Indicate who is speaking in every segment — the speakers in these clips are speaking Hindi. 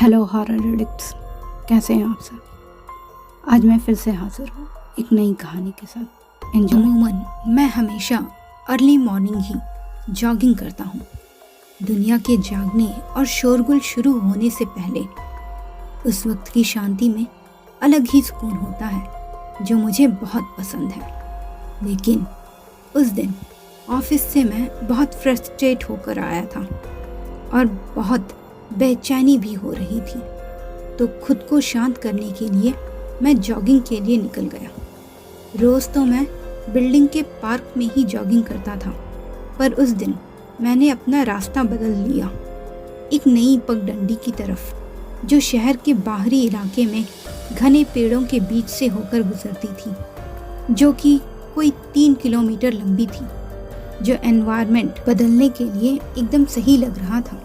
Speaker 1: हेलो हॉरर एडिक्ट्स, कैसे हैं आप सब। आज मैं फिर से हाजिर हूँ एक नई कहानी के साथ। एंजॉय।
Speaker 2: अमूमन मैं हमेशा अर्ली मॉर्निंग ही जॉगिंग करता हूँ। दुनिया के जागने और शोरगुल शुरू होने से पहले उस वक्त की शांति में अलग ही सुकून होता है जो मुझे बहुत पसंद है। लेकिन उस दिन ऑफिस से मैं बहुत फ्रस्ट्रेट होकर आया था और बहुत बेचैनी भी हो रही थी, तो खुद को शांत करने के लिए मैं जॉगिंग के लिए निकल गया। रोज़ तो मैं बिल्डिंग के पार्क में ही जॉगिंग करता था, पर उस दिन मैंने अपना रास्ता बदल लिया एक नई पगडंडी की तरफ, जो शहर के बाहरी इलाके में घने पेड़ों के बीच से होकर गुजरती थी, जो कि कोई 3 किलोमीटर लंबी थी, जो एनवायरनमेंट बदलने के लिए एकदम सही लग रहा था।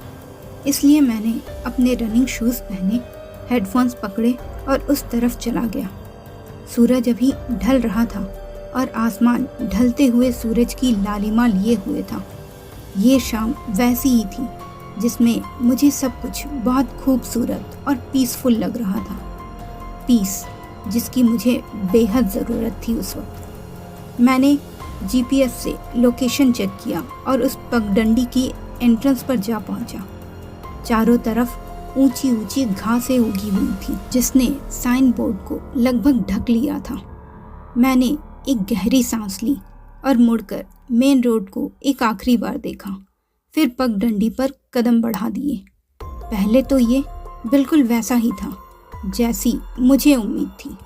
Speaker 2: इसलिए मैंने अपने रनिंग शूज़ पहने, हेडफोन्स पकड़े और उस तरफ चला गया। सूरज अभी ढल रहा था और आसमान ढलते हुए सूरज की लालिमा लिए हुए था। ये शाम वैसी ही थी जिसमें मुझे सब कुछ बहुत खूबसूरत और पीसफुल लग रहा था। पीस जिसकी मुझे बेहद ज़रूरत थी उस वक्त। मैंने जीपीएस से लोकेशन चेक किया और उस पगडंडी की एंट्रेंस पर जा पहुंचा। चारों तरफ ऊंची ऊंची घासें उगी हुई थी, जिसने साइन बोर्ड को लगभग ढक लिया था। मैंने एक गहरी सांस ली और मुड़कर मेन रोड को एक आखिरी बार देखा, फिर पगडंडी पर कदम बढ़ा दिए। पहले तो ये बिल्कुल वैसा ही था जैसी मुझे उम्मीद थी।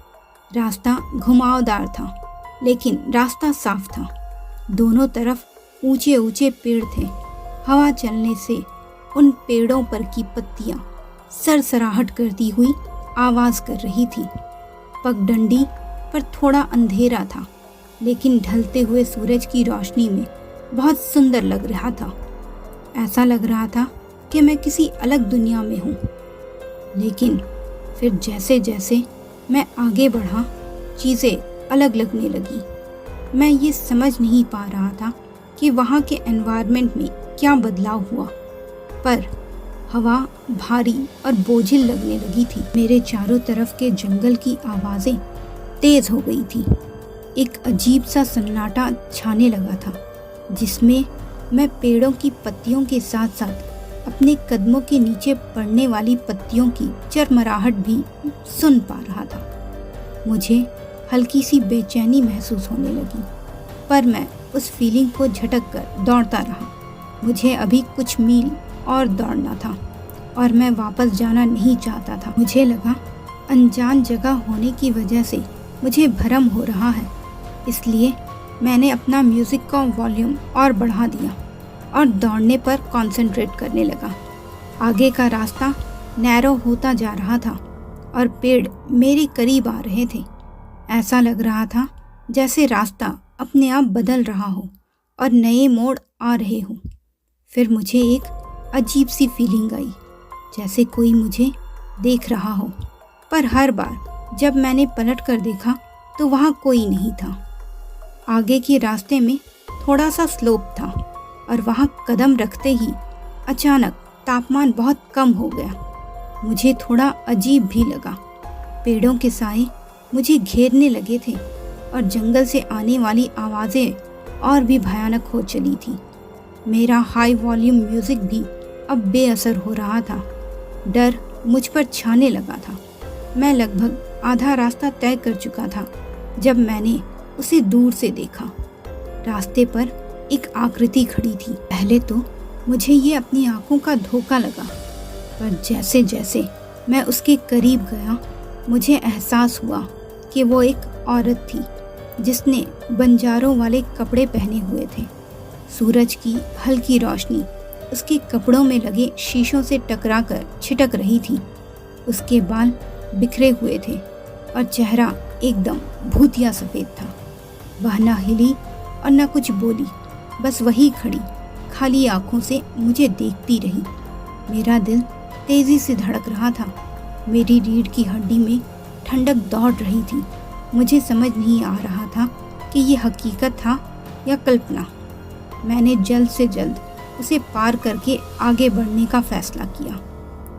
Speaker 2: रास्ता घुमावदार था, लेकिन रास्ता साफ था। दोनों तरफ ऊंचे ऊंचे पेड़ थे। हवा चलने से उन पेड़ों पर की पत्तियां सरसराहट करती हुई आवाज कर रही थी। पगडंडी पर थोड़ा अंधेरा था, लेकिन ढलते हुए सूरज की रोशनी में बहुत सुंदर लग रहा था। ऐसा लग रहा था कि मैं किसी अलग दुनिया में हूँ। लेकिन फिर जैसे जैसे मैं आगे बढ़ा, चीज़ें अलग लगने लगी। मैं ये समझ नहीं पा रहा था कि वहाँ के एनवायरनमेंट में क्या बदलाव हुआ, पर हवा भारी और बोझिल लगने लगी थी। मेरे चारों तरफ के जंगल की आवाज़ें तेज हो गई थी। एक अजीब सा सन्नाटा छाने लगा था, जिसमें मैं पेड़ों की पत्तियों के साथ साथ अपने कदमों के नीचे पड़ने वाली पत्तियों की चरमराहट भी सुन पा रहा था। मुझे हल्की सी बेचैनी महसूस होने लगी, पर मैं उस फीलिंग को झटक कर दौड़ता रहा। मुझे अभी कुछ मील और दौड़ना था और मैं वापस जाना नहीं चाहता था। मुझे लगा अनजान जगह होने की वजह से मुझे भ्रम हो रहा है, इसलिए मैंने अपना म्यूज़िक का वॉल्यूम और बढ़ा दिया और दौड़ने पर कंसंट्रेट करने लगा। आगे का रास्ता नैरो होता जा रहा था और पेड़ मेरे करीब आ रहे थे। ऐसा लग रहा था जैसे रास्ता अपने आप बदल रहा हो और नए मोड़ आ रहे हों। फिर मुझे एक अजीब सी फीलिंग आई, जैसे कोई मुझे देख रहा हो, पर हर बार जब मैंने पलट कर देखा तो वहाँ कोई नहीं था। आगे के रास्ते में थोड़ा सा स्लोप था और वहाँ कदम रखते ही अचानक तापमान बहुत कम हो गया। मुझे थोड़ा अजीब भी लगा। पेड़ों के साए मुझे घेरने लगे थे और जंगल से आने वाली आवाज़ें और भी भयानक हो चली थी। मेरा हाई वॉल्यूम म्यूज़िक भी अब बेअसर हो रहा था। डर मुझ पर छाने लगा था। मैं लगभग आधा रास्ता तय कर चुका था जब मैंने उसे दूर से देखा। रास्ते पर एक आकृति खड़ी थी। पहले तो मुझे ये अपनी आंखों का धोखा लगा, पर जैसे जैसे मैं उसके करीब गया, मुझे एहसास हुआ कि वो एक औरत थी जिसने बंजारों वाले कपड़े पहने हुए थे। सूरज की हल्की रोशनी उसके कपड़ों में लगे शीशों से टकराकर छिटक रही थी। उसके बाल बिखरे हुए थे और चेहरा एकदम भूतिया सफ़ेद था। वह न हिली और न कुछ बोली, बस वही खड़ी खाली आंखों से मुझे देखती रही। मेरा दिल तेज़ी से धड़क रहा था। मेरी रीढ़ की हड्डी में ठंडक दौड़ रही थी। मुझे समझ नहीं आ रहा था कि ये हकीकत था या कल्पना। मैंने जल्द से जल्द उसे पार करके आगे बढ़ने का फैसला किया।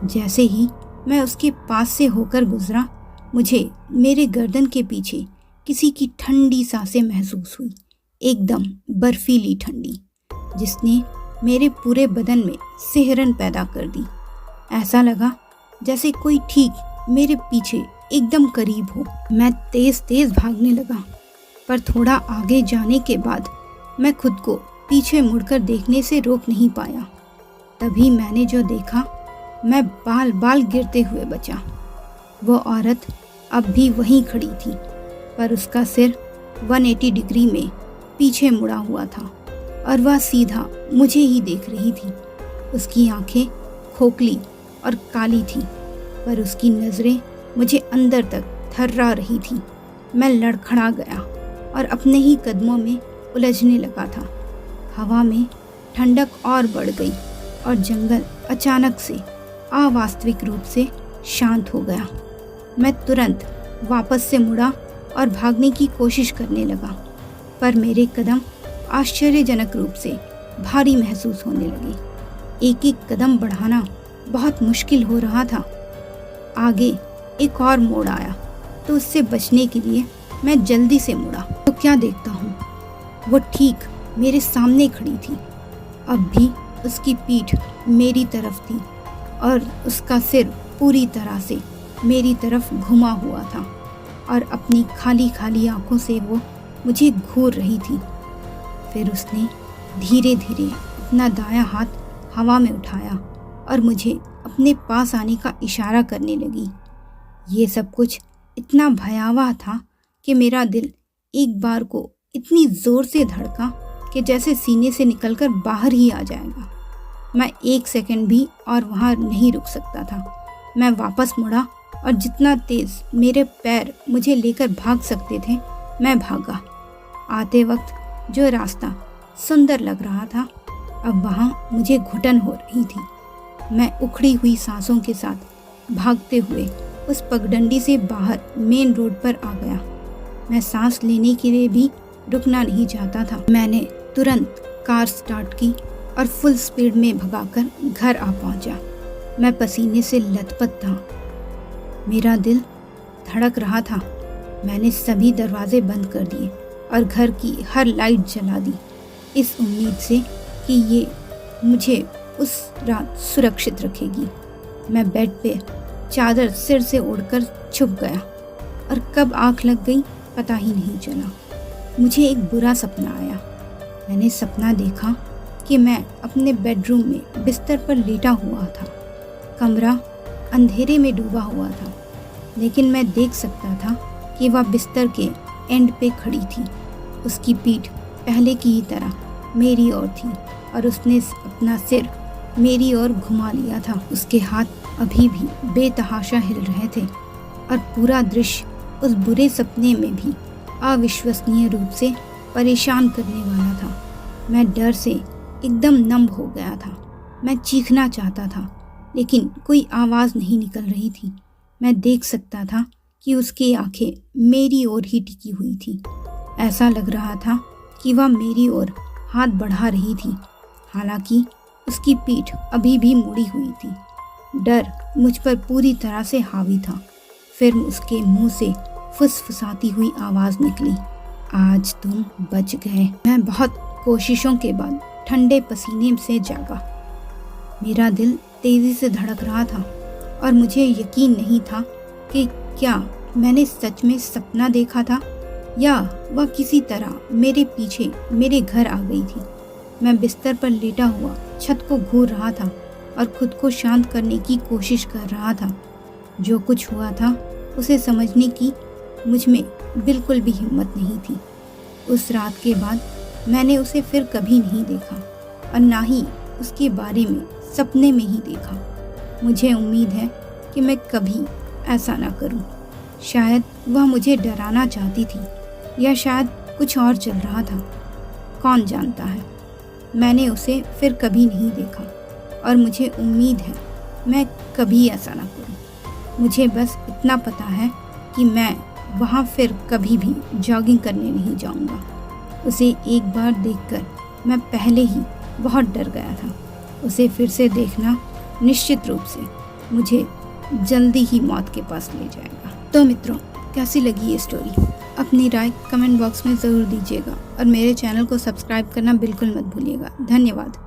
Speaker 2: जैसे ही मैं उसके पास से होकर गुजरा, मुझे मेरे गर्दन के पीछे किसी की ठंडी सांसें महसूस हुई, एकदम बर्फीली ठंडी, जिसने मेरे पूरे बदन में सिहरन पैदा कर दी। ऐसा लगा जैसे कोई ठीक मेरे पीछे एकदम करीब हो। मैं तेज तेज भागने लगा, पर थोड़ा आगे जाने के बाद मैं खुद को पीछे मुड़कर देखने से रोक नहीं पाया। तभी मैंने जो देखा, मैं बाल बाल गिरते हुए बचा। वो औरत अब भी वहीं खड़ी थी, पर उसका सिर 180 डिग्री में पीछे मुड़ा हुआ था और वह सीधा मुझे ही देख रही थी। उसकी आंखें खोखली और काली थी, पर उसकी नज़रें मुझे अंदर तक थर्रा रही थी। मैं लड़खड़ा गया और अपने ही कदमों में उलझने लगा था। हवा में ठंडक और बढ़ गई और जंगल अचानक से अवास्तविक रूप से शांत हो गया। मैं तुरंत वापस से मुड़ा और भागने की कोशिश करने लगा, पर मेरे कदम आश्चर्यजनक रूप से भारी महसूस होने लगे। एक एक कदम बढ़ाना बहुत मुश्किल हो रहा था। आगे एक और मोड़ आया, तो उससे बचने के लिए मैं जल्दी से मुड़ा, तो क्या देखता हूँ, वो ठीक मेरे सामने खड़ी थी। अब भी उसकी पीठ मेरी तरफ थी और उसका सिर पूरी तरह से मेरी तरफ घुमा हुआ था और अपनी खाली खाली आंखों से वो मुझे घूर रही थी। फिर उसने धीरे धीरे अपना दायां हाथ हवा में उठाया और मुझे अपने पास आने का इशारा करने लगी। ये सब कुछ इतना भयावह था कि मेरा दिल एक बार को इतनी ज़ोर से धड़का कि जैसे सीने से निकलकर बाहर ही आ जाएगा। मैं एक सेकंड भी और वहाँ नहीं रुक सकता था। मैं वापस मुड़ा और जितना तेज़ मेरे पैर मुझे लेकर भाग सकते थे, मैं भागा। आते वक्त जो रास्ता सुंदर लग रहा था, अब वहाँ मुझे घुटन हो रही थी। मैं उखड़ी हुई सांसों के साथ भागते हुए उस पगडंडी से बाहर मेन रोड पर आ गया। मैं सांस लेने के लिए भी रुकना नहीं चाहता था। मैंने तुरंत कार स्टार्ट की और फुल स्पीड में भगाकर घर आ पहुंचा। मैं पसीने से लथपथ था, मेरा दिल धड़क रहा था। मैंने सभी दरवाजे बंद कर दिए और घर की हर लाइट जला दी, इस उम्मीद से कि ये मुझे उस रात सुरक्षित रखेगी। मैं बेड पे चादर सिर से ओढ़कर छुप गया और कब आंख लग गई पता ही नहीं चला। मुझे एक बुरा सपना आया। मैंने सपना देखा कि मैं अपने बेडरूम में बिस्तर पर लेटा हुआ था। कमरा अंधेरे में डूबा हुआ था, लेकिन मैं देख सकता था कि वह बिस्तर के एंड पे खड़ी थी। उसकी पीठ पहले की ही तरह मेरी ओर थी और उसने अपना सिर मेरी ओर घुमा लिया था। उसके हाथ अभी भी बेतहाशा हिल रहे थे और पूरा दृश्य उस बुरे सपने में भी अविश्वसनीय रूप से परेशान करने वाला था। मैं डर से एकदम नम हो गया था। मैं चीखना चाहता था, लेकिन कोई आवाज़ नहीं निकल रही थी। मैं देख सकता था कि उसकी आंखें मेरी ओर ही टिकी हुई थी। ऐसा लग रहा था कि वह मेरी ओर हाथ बढ़ा रही थी, हालांकि उसकी पीठ अभी भी मुड़ी हुई थी। डर मुझ पर पूरी तरह से हावी था। फिर उसके मुंह से फुसफुसाती हुई आवाज़ निकली, आज तुम बच गए। मैं बहुत कोशिशों के बाद ठंडे पसीने से जागा। मेरा दिल तेज़ी से धड़क रहा था और मुझे यकीन नहीं था कि क्या मैंने सच में सपना देखा था या वह किसी तरह मेरे पीछे मेरे घर आ गई थी। मैं बिस्तर पर लेटा हुआ छत को घूर रहा था और खुद को शांत करने की कोशिश कर रहा था। जो कुछ हुआ था उसे समझने की मुझ में बिल्कुल भी हिम्मत नहीं थी। उस रात के बाद मैंने उसे फिर कभी नहीं देखा और ना ही उसके बारे में सपने में ही देखा। मुझे उम्मीद है कि मैं कभी ऐसा ना करूं। शायद वह मुझे डराना चाहती थी या शायद कुछ और चल रहा था, कौन जानता है। मैंने उसे फिर कभी नहीं देखा और मुझे उम्मीद है मैं कभी ऐसा ना करूं। मुझे बस इतना पता है कि मैं वहाँ फिर कभी भी जॉगिंग करने नहीं जाऊँगा। उसे एक बार देखकर मैं पहले ही बहुत डर गया था। उसे फिर से देखना निश्चित रूप से मुझे जल्दी ही मौत के पास ले जाएगा। तो मित्रों, कैसी लगी ये स्टोरी? अपनी राय कमेंट बॉक्स में ज़रूर दीजिएगा और मेरे चैनल को सब्सक्राइब करना बिल्कुल मत भूलिएगा। धन्यवाद।